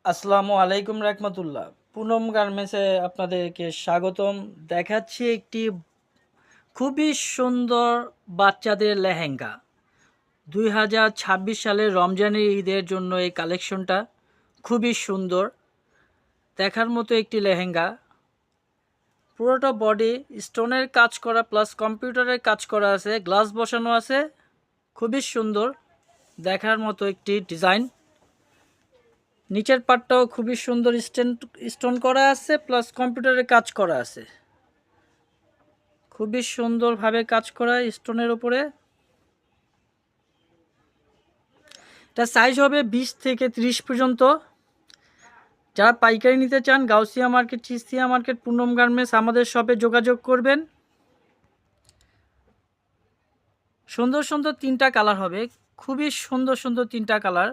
আসসালামু আলাইকুম রাহমাতুল্লাহ। পুনম গার্মেন্টসে আপনাদেরকে স্বাগতম। দেখাচ্ছি একটি খুবই সুন্দর বাচ্চাদের লেহেঙ্গা। 2026 সালের রমজানের ঈদের জন্য এই কালেকশনটা খুবই সুন্দর, দেখার মতো একটি লেহেঙ্গা। পুরোটা বডি স্টোনের কাজ করা প্লাস কম্পিউটারের কাজ করা আছে, গ্লাস বসানো আছে। খুবই সুন্দর, দেখার মতো একটি ডিজাইন। নিচের পাটটাও খুবই সুন্দর স্টোন করা আছে প্লাস কম্পিউটারে কাজ করা আছে। খুবই সুন্দরভাবে কাজ করা স্টোনের উপরে। এটা সাইজ হবে 20 থেকে 30 পর্যন্ত। যারা পাইকারি নিতে চান গাউসিয়া মার্কেট, চিস্তিয়া মার্কেট, পুনম গার্মেন্টস আমাদের শপে যোগাযোগ করবেন। সুন্দর সুন্দর তিনটা কালার হবে, খুবই সুন্দর সুন্দর তিনটা কালার।